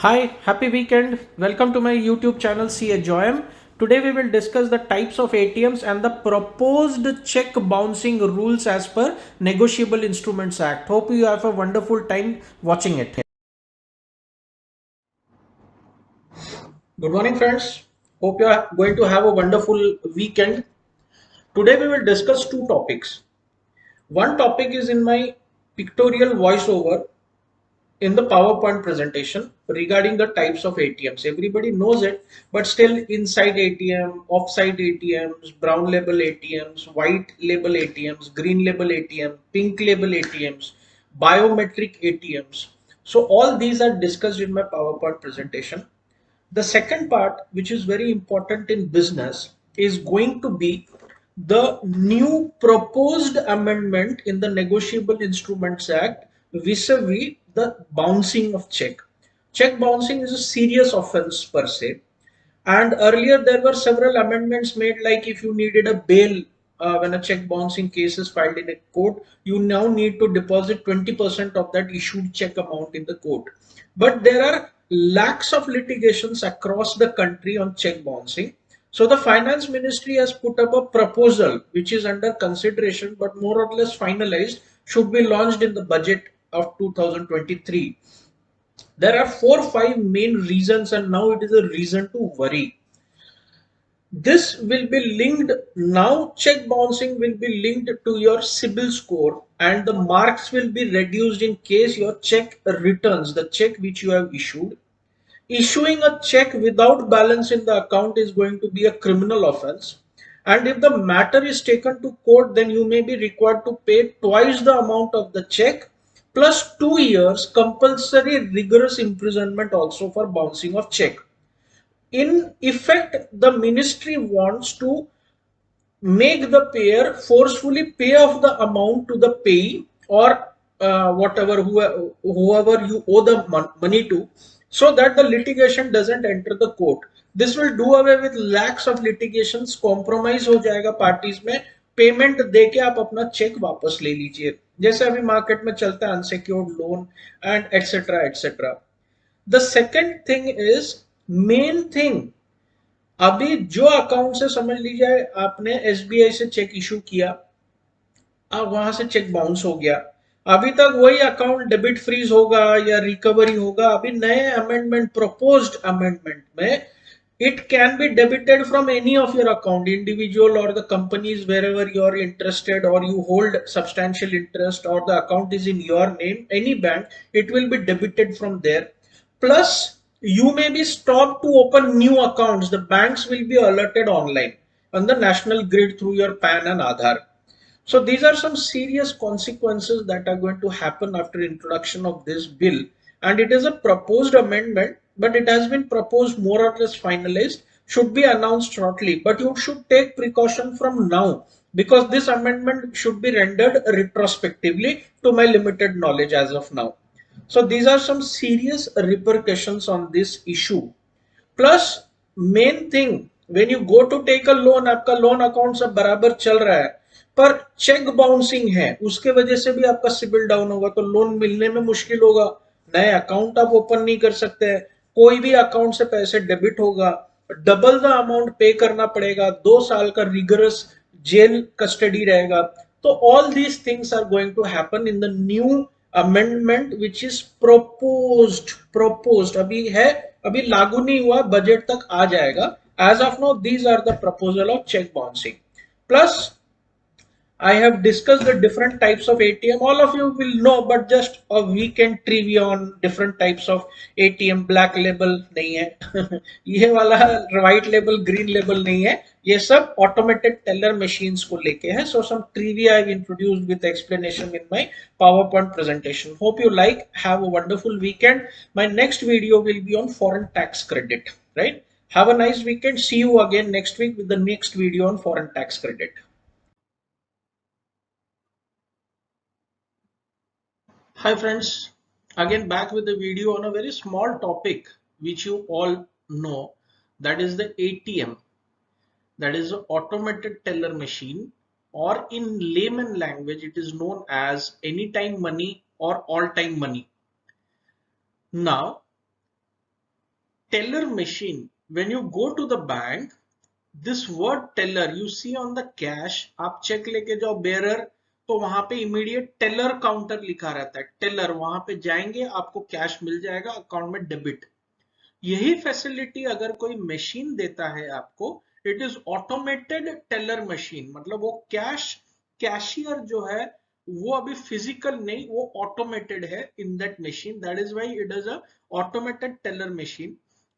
Hi, happy weekend. Welcome to my YouTube channel CA Joyam. Today we will discuss the types of ATMs and the proposed check bouncing rules as per Negotiable Instruments Act. Hope you have a wonderful time watching it. Good morning, friends. Hope you are going to have a wonderful weekend. Today we will discuss two topics. One topic is in my pictorial voiceover in the PowerPoint presentation regarding the types of ATMs. Everybody knows it, but still inside ATM, offside ATMs, brown label ATMs, white label ATMs, green label ATM, pink label ATMs, biometric ATMs. So all these are discussed in my PowerPoint presentation. The second part, which is very important in business, is going to be the new proposed amendment in the Negotiable Instruments Act vis-a-vis the bouncing of check. Check bouncing is a serious offense per se, and earlier there were several amendments made, like if you needed a bail when a check bouncing case is filed in a court, you now need to deposit 20% of that issued check amount in the court. But there are lakhs of litigations across the country on check bouncing. So the finance ministry has put up a proposal which is under consideration but more or less finalized, should be launched in the budget of 2023. There are 4 5 main reasons, and now it is a reason to worry. This will be linked now. Check bouncing will be linked to your CIBIL score, and the marks will be reduced in case your check returns the check which you have issued. Issuing a check without balance in the account is going to be a criminal offense. And if the matter is taken to court, then you may be required to pay twice the amount of the check plus 2 years compulsory rigorous imprisonment also for bouncing of check. In effect, the ministry wants to make the payer forcefully pay off the amount to the payee, or whoever you owe the money to, so that the litigation doesn't enter the court. This will do away with lakhs of litigations. Compromise हो जाएगा parties में, payment दे के आप अपना check वापस ले लीजिए, जैसे अभी मार्केट में चलता है unsecured loan and etcetera etcetera. The second thing is, main thing, अभी जो अकाउंट से समझ लीजिए आपने एसबीआई से चेक इशू किया, अब वहां से चेक बाउंस हो गया, अभी तक वही अकाउंट डेबिट फ्रीज होगा या रिकवरी होगा. अभी नए अमेंडमेंट, प्रपोज्ड अमेंडमेंट में, it can be debited from any of your account, individual or the companies, wherever you are interested or you hold substantial interest or the account is in your name, any bank, it will be debited from there. Plus, you may be stopped to open new accounts. The banks will be alerted online on the national grid through your PAN and Aadhaar. So these are some serious consequences that are going to happen after introduction of this bill. And it is a proposed amendment, but it has been proposed more or less finalized, should be announced shortly. But you should take precaution from now, because this amendment should be rendered retrospectively to my limited knowledge as of now. So these are some serious repercussions on this issue. Plus, main thing, when you go to take a loan, आपका loan account सब बराबर चल रहा है, पर cheque bouncing है, उसके वजह से भी आपका सिबिल डाउन होगा, तो लोन मिलने में मुश्किल होगा, नए अकाउंट आप ओपन नहीं कर सकते हैं, कोई भी अकाउंट से पैसे डेबिट होगा, डबल द अमाउंट पे करना पड़ेगा, 2 साल का रिगरस जेल कस्टडी रहेगा. तो all these things are going to happen in the new amendment which is proposed अभी है, अभी लागू नहीं हुआ, बजट तक आ जाएगा. As of now these are the proposal of cheque bouncing. Plus I have discussed the different types of ATM. All of you will know, but just a weekend trivia on different types of ATM. Black label नहीं है, ये वाला white label, green label नहीं है, ये सब automated teller machines को लेके है. So some trivia I've introduced with explanation in my PowerPoint presentation. Hope you like. Have a wonderful weekend. My next video will be on foreign tax credit. Right? Have a nice weekend. See you again next week with the next video on foreign tax credit. Hi friends, again back with a video on a very small topic which you all know, that is the ATM, that is the automated teller machine, or in layman language it is known as anytime money or all time money. Now teller machine, when you go to the bank, this word teller you see on the cash, आप check लेके जाओ bearer, तो वहां पे immediate Taylor counter लिखा रहता है, Taylor, वहां पे जाएंगे आपको कैश मिल जाएगा अकाउंट में डेबिट। यही फैसिलिटी अगर कोई मशीन देता है आपको, it is automated teller machine, मतलब वो कैशियर जो है वो अभी फिजिकल नहीं, वो ऑटोमेटेड है in that machine, that is why it is a automated teller machine.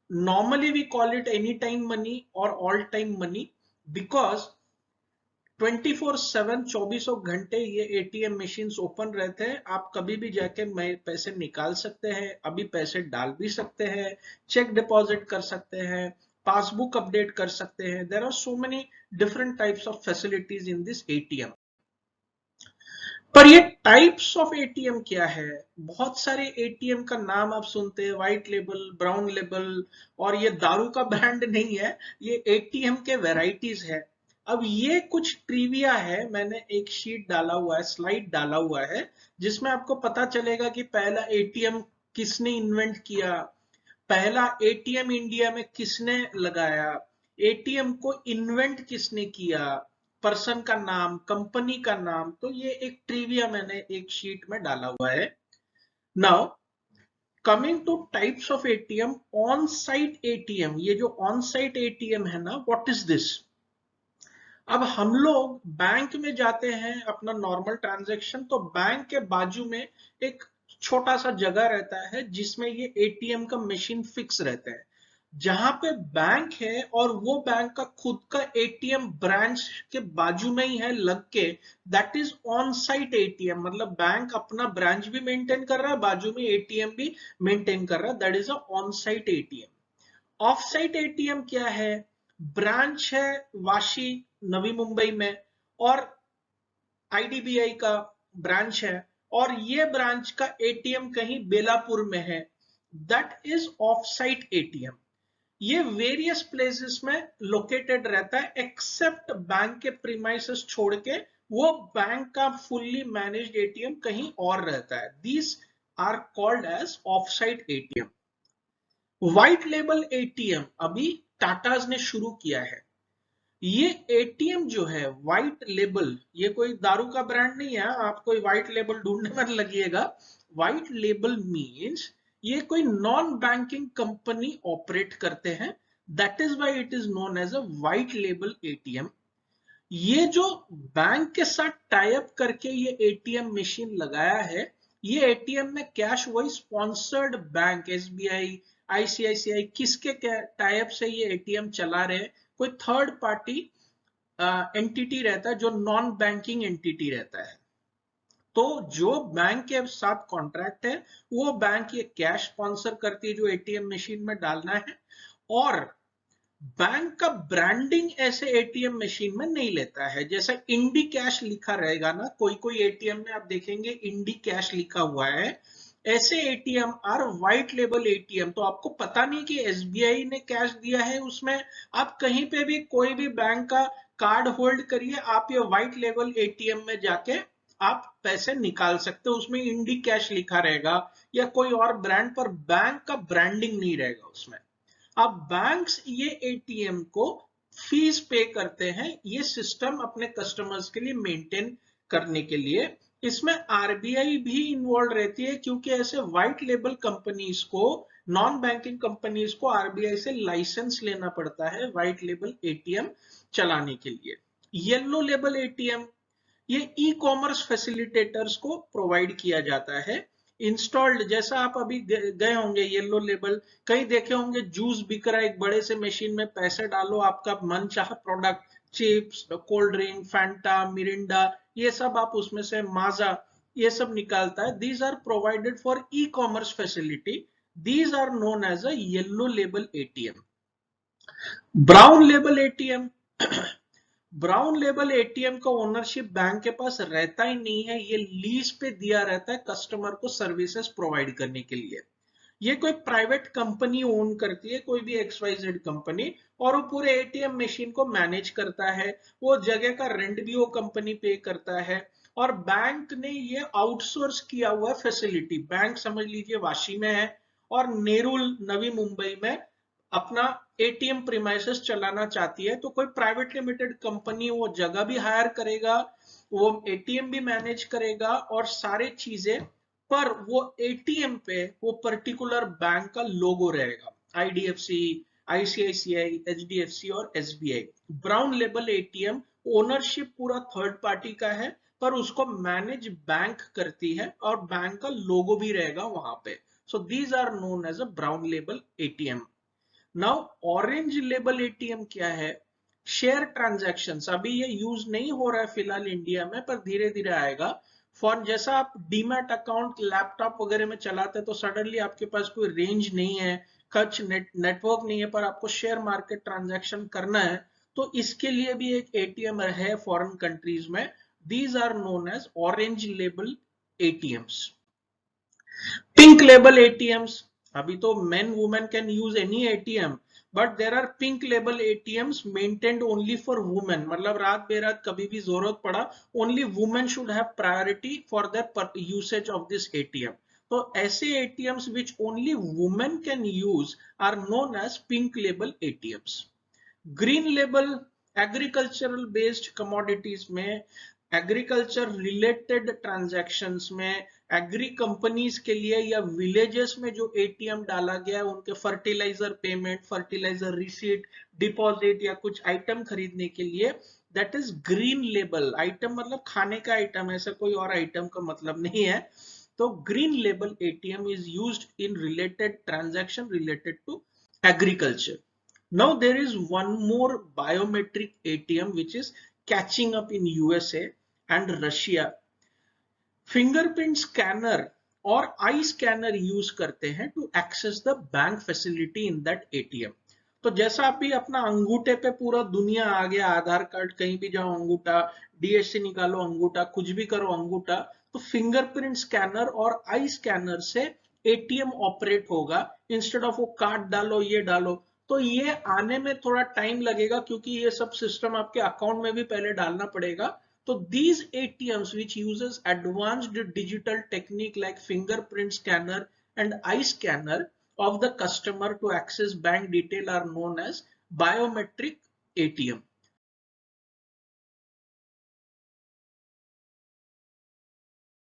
Normally we call it anytime money or all time money because 24/7 24 घंटे ये एटीएम मशीन ओपन रहते हैं, आप कभी भी जाके पैसे निकाल सकते हैं, अभी पैसे डाल भी सकते हैं, चेक डिपॉजिट कर सकते हैं, पासबुक अपडेट कर सकते हैं। There are so many different types of facilities in this ATM. पर ये टाइप्स ऑफ एटीएम क्या है? बहुत सारे एटीएम का नाम आप सुनते हैं, व्हाइट लेबल, ब्राउन लेबल, और ये दारू का ब्रांड नहीं है, ये एटीएम के वेराइटीज है। अब ये कुछ ट्रिविया है, मैंने एक शीट डाला हुआ है, स्लाइड डाला हुआ है, जिसमें आपको पता चलेगा कि पहला एटीएम किसने इन्वेंट किया, पहला एटीएम इंडिया में किसने लगाया, एटीएम को इन्वेंट किसने किया, पर्सन का नाम, कंपनी का नाम। तो ये एक ट्रिविया मैंने एक शीट में डाला हुआ है। Now coming two types of ATM, on site ATM, ये जो ऑन साइट एटीएम है ना, व्हाट इज दिस? अब हम लोग बैंक में जाते हैं अपना नॉर्मल ट्रांजैक्शन, तो बैंक के बाजू में एक छोटा सा जगह रहता है जिसमें ये एटीएम का मशीन फिक्स रहता है। जहां पे बैंक है और वो बैंक का खुद का एटीएम ब्रांच के बाजू में ही है लग के, that is on site ATM, मतलब बैंक अपना ब्रांच भी मेंटेन कर रहा है, बाजू में एटीएम भी मेंटेन कर रहा है, that is a on site ATM. Of site ATM क्या है? ब्रांच है वाशी नवी मुंबई में, और आईडीबीआई का ब्रांच है, और ये ब्रांच का एटीएम कहीं बेलापुर में है, that is of site ATM. ये वेरियस प्लेसेस में लोकेटेड रहता है, एक्सेप्ट बैंक के प्रीमाइसेस छोड़ के, वो बैंक का फुल्ली मैनेज्ड एटीएम कहीं और रहता है। These are called as off site ATM. White label ATM अभी टाटाज ने शुरू किया है। ये एटीएम जो है व्हाइट लेबल, ये कोई दारू का ब्रांड नहीं है, आप कोई व्हाइट लेबल ढूंढने में लगिएगा। व्हाइट लेबल मींस ये कोई नॉन बैंकिंग कंपनी ऑपरेट करते हैं, that is why it is known as a white label ATM. ये जो बैंक के साथ टाई अप करके ये एटीएम मशीन लगाया है, ये एटीएम में कैश वही स्पॉन्सर्ड बैंक एसबीआई, आईसीआईसीआई, किसके टाई अप से ये एटीएम चला रहे हैं? कोई थर्ड पार्टी एंटिटी रहता है जो नॉन बैंकिंग एंटिटी रहता है। तो जो बैंक के साथ कॉन्ट्रैक्ट है, वो बैंक ये कैश स्पॉन्सर करती है जो एटीएम मशीन में डालना है, और बैंक का ब्रांडिंग ऐसे एटीएम मशीन में नहीं लेता है। जैसे इंडी कैश लिखा रहेगा ना, कोई कोई एटीएम में आप देखेंगे इंडी कैश लिखा हुआ है, ऐसे ATM are white label ATM. तो आपको पता नहीं कि एसबीआई ने कैश दिया है उसमें, आप कहीं पे भी कोई भी बैंक का कार्ड होल्ड करिए, आप ये व्हाइट लेबल एटीएम में जाके आप पैसे निकाल सकते हो, उसमें इंडी कैश लिखा रहेगा या कोई और ब्रांड, पर बैंक का ब्रांडिंग नहीं रहेगा उसमें। अब बैंक्स ये एटीएम को फीस पे करते हैं, ये सिस्टम अपने कस्टमर्स के लिए मेंटेन करने के लिए। इसमें आरबीआई भी इन्वॉल्व रहती है, क्योंकि ऐसे व्हाइट लेबल कंपनीज को, नॉन बैंकिंग कंपनीज को आरबीआई से लाइसेंस लेना पड़ता है व्हाइट लेबल एटीएम चलाने के लिए। येलो लेबल एटीएम, ये ई कॉमर्स फैसिलिटेटर्स को प्रोवाइड किया जाता है, इंस्टॉल्ड। जैसा आप अभी गए होंगे येलो लेबल, कहीं देखे होंगे जूस बिक रहा है एक बड़े से मशीन में, पैसे डालो आपका मनचाहा product, chips, cold drink, Fanta, Mirinda, ये सब आप उसमें से, माजा, ये सब निकालता है। These are provided for e commerce facility, these are known as a yellow label ATM. Brown label ATM, brown label ATM का ओनरशिप बैंक के पास रहता ही नहीं है, ये लीज पे दिया रहता है कस्टमर को सर्विसेज प्रोवाइड करने के लिए। ये कोई प्राइवेट कंपनी ओन करती है, कोई भी XYZ कंपनी, और वो पूरे एटीएम मशीन को मैनेज करता है, वो जगह का रेंट भी वो कंपनी पे करता है, और बैंक ने ये आउटसोर्स किया हुआ फैसिलिटी, बैंक समझ लीजिए वाशी में है और नेरुल नवी मुंबई में अपना एटीएम प्रीमाइसेस चलाना चाहती है, तो कोई प्राइवेट लिमिटेड कंपनी वो जगह भी हायर करेगा, वो एटीएम भी मैनेज करेगा और सारी चीजें, पर वो एटीएम पे वो पर्टिकुलर बैंक का लोगो रहेगा, आईडीएफसी, आईसीआईसीआई, एचडीएफसी और SBI. Brown label ATM, ownership पूरा थर्ड पार्टी का है, पर उसको मैनेज बैंक करती है और बैंक का लोगो भी रहेगा वहां पे। So these are known as a brown label ATM. Now orange label ATM क्या है? शेयर ट्रांजैक्शंस, अभी ये यूज नहीं हो रहा है फिलहाल इंडिया में, पर धीरे धीरे आएगा। फॉर जैसा आप डीमैट अकाउंट लैपटॉप वगैरह में चलाते हैं, तो सडनली आपके पास कोई रेंज नहीं है, खर्च नेटवर्क नहीं है, पर आपको शेयर मार्केट ट्रांजैक्शन करना है, तो इसके लिए भी एक एटीएम है फॉरेन कंट्रीज में। These are known as orange label ATMs. Pink label ATMs, अभी तो men women can use any ATM, but there are pink label ATMs maintained only for women, मतलब रात बेरात कभी भी जरूरत पड़ा, only women should have priority for their usage of this ATM. तो ऐसे ATMs which only women can use are known as pink label ATMs. Green label agricultural based commodities में, agriculture related transactions में, agree companies के लिए या villages में जो ATM डाला गया है उनके fertiliser payment, fertiliser receipt, deposit या कुछ आइटम खरीदने के लिए, that is green label item. मतलब खाने का आइटम, ऐसा कोई और आइटम का मतलब नहीं है। तो green label ATM is used in related transaction related to agriculture. Now there is one more biometric ATM which is catching up in USA and Russia. Fingerprint scanner और आई स्कैनर यूज करते हैं to access the bank facility in that ATM. तो जैसा आप भी अपना अंगूठे पे पूरा दुनिया आ गया, आधार कार्ड कहीं भी जाओ अंगूठा, डीएससी निकालो अंगूठा, कुछ भी करो अंगूठा, तो फिंगरप्रिंट स्कैनर और आई स्कैनर से एटीएम ऑपरेट होगा। इंस्टेड ऑफ वो कार्ड डालो ये डालो, तो ये आने में थोड़ा टाइम लगेगा, क्योंकि ये सब सिस्टम आपके अकाउंट में भी पहले डालना पड़ेगा। So these ATMs which uses advanced digital technique like fingerprint scanner and eye scanner of the customer to access bank detail are known as biometric ATM.